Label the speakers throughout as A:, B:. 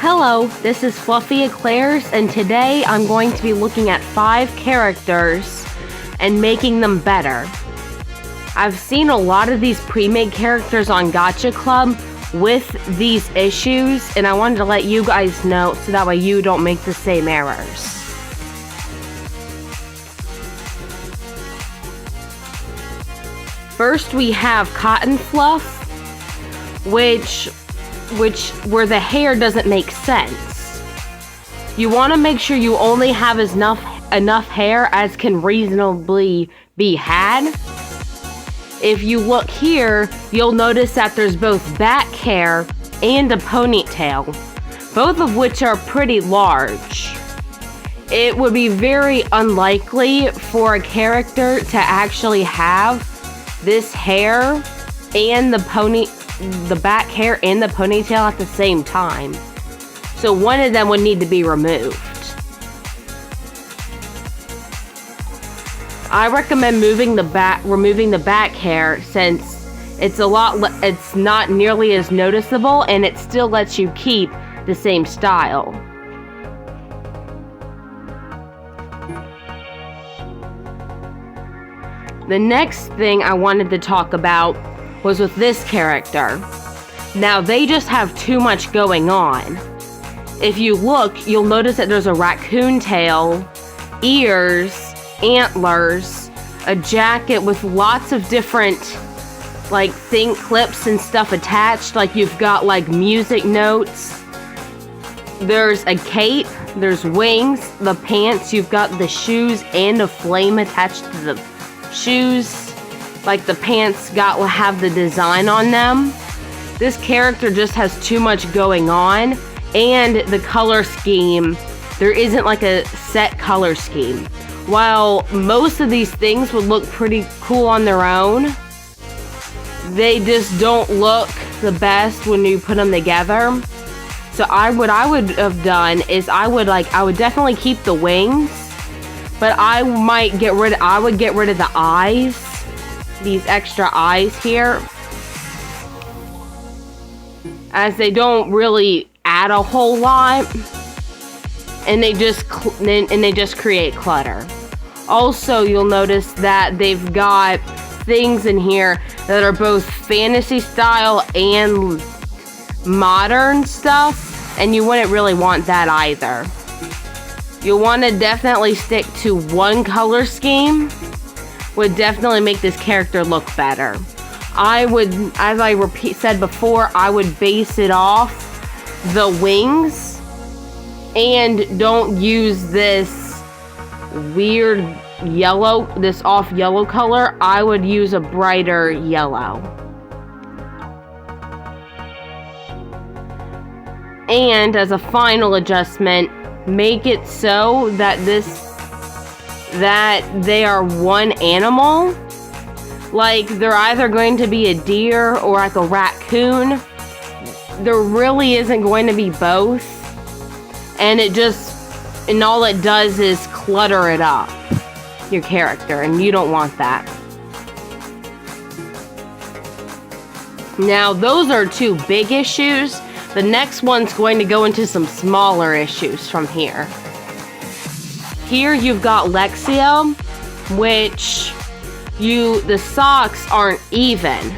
A: Hello, this is Fluffy Eclairs, and today I'm going to be looking at 5 characters and making them better. I've seen a lot of these pre-made characters on Gacha Club with these issues, and I wanted to let you guys know so that way you don't make the same errors. First we have Cotton Fluff, where the hair doesn't make sense. You want to make sure you only have enough hair as can reasonably be had. If you look here, you'll notice that there's both back hair and a ponytail, both of which are pretty large. It would be very unlikely for a character to actually have this hair and the back hair and the ponytail at the same time. So one of them would need to be removed. I recommend removing the back hair since it's not nearly as noticeable and it still lets you keep the same style. The next thing I wanted to talk about was with this character. Now they just have too much going on. If you look, you'll notice that there's a raccoon tail, ears, antlers, a jacket with lots of different clips and stuff attached, like you've got music notes. There's a cape, there's wings, the pants, you've got the shoes and a flame attached to the shoes. The pants have the design on them. This character just has too much going on, and the color scheme, there isn't a set color scheme. While most of these things would look pretty cool on their own, they just don't look the best when you put them together. So what I would have done is I would definitely keep the wings, but I would get rid of the eyes. These extra eyes here, as they don't really add a whole lot, and they just create clutter. Also, you'll notice that they've got things in here that are both fantasy style and modern stuff, and you wouldn't really want that either. You'll want to definitely stick to one color scheme. Would definitely make this character look better. I would, as I said before, I would base it off the wings, and don't use this weird yellow, this off yellow color. I would use a brighter yellow. And as a final adjustment, make it so that they are one animal. They're either going to be a deer or a raccoon. There really isn't going to be both. And all it does is clutter it up, your character, and you don't want that. Now, those are 2 big issues. The next one's going to go into some smaller issues from here. Here you've got Lexia, which the socks aren't even.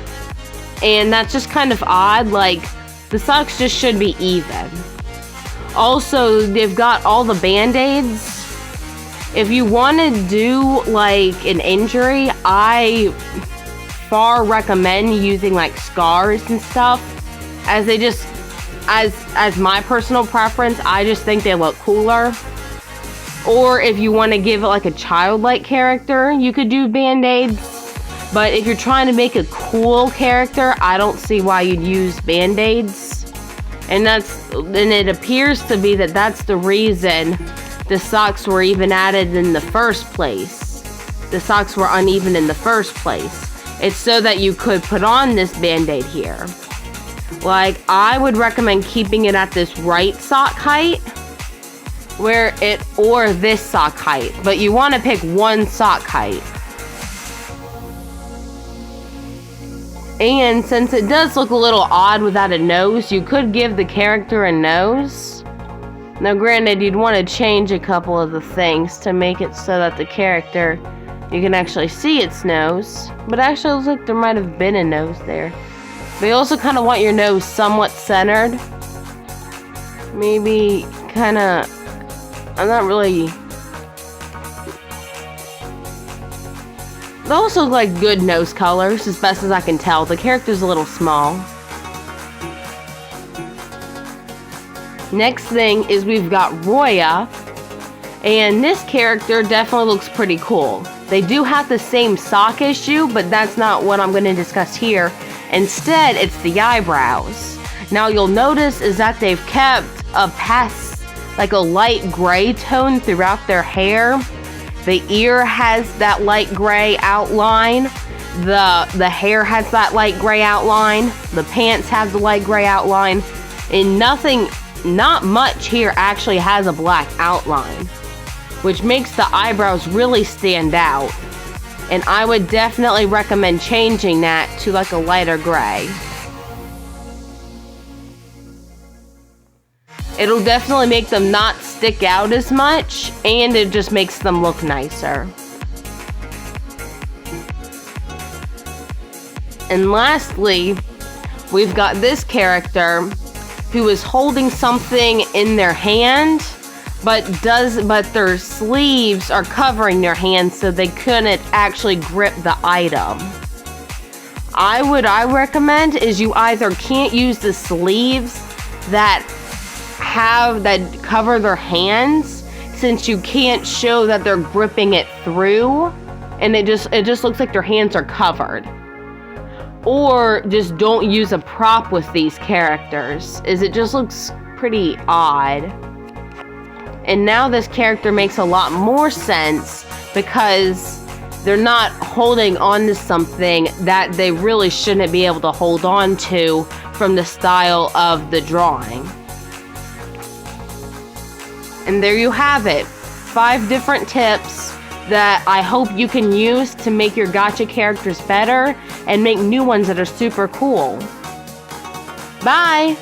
A: And that's just kind of odd, the socks just should be even. Also, they've got all the band-aids. If you want to do an injury, I far recommend using scars and stuff, as they just, as my personal preference, I just think they look cooler. Or if you want to give it a childlike character, you could do band-aids. But if you're trying to make a cool character, I don't see why you'd use band-aids. And it appears to be that that's the reason the socks were even added in the first place. The socks were uneven in the first place. It's so that you could put on this band-aid here. I would recommend keeping it at this right sock height, or this sock height, but you want to pick one sock height. And since it does look a little odd without a nose, you could give the character a nose. Now granted, you'd want to change a couple of the things to make it so that the character, you can actually see its nose. But actually it looks like there might have been a nose there. But you also kind of want your nose somewhat centered. Maybe kind of, I'm not really... Those look like good nose colors, as best as I can tell. The character's a little small. Next thing is we've got Roya, and this character definitely looks pretty cool. They do have the same sock issue, but that's not what I'm going to discuss here. Instead, it's the eyebrows. Now you'll notice is that they've kept like a light gray tone throughout their hair. The ear has that light gray outline. The hair has that light gray outline. The pants have the light gray outline. And not much here actually has a black outline, which makes the eyebrows really stand out. And I would definitely recommend changing that to like a lighter gray. It'll definitely make them not stick out as much, and it just makes them look nicer. And lastly, we've got this character who is holding something in their hand, but their sleeves are covering their hands so they couldn't actually grip the item. I recommend is you either can't use the sleeves that cover their hands, since you can't show that they're gripping it through, and it just looks like their hands are covered. Or just don't use a prop with these characters, as it just looks pretty odd. And now this character makes a lot more sense because they're not holding on to something that they really shouldn't be able to hold on to from the style of the drawing. And there you have it. 5 different tips that I hope you can use to make your gacha characters better and make new ones that are super cool. Bye!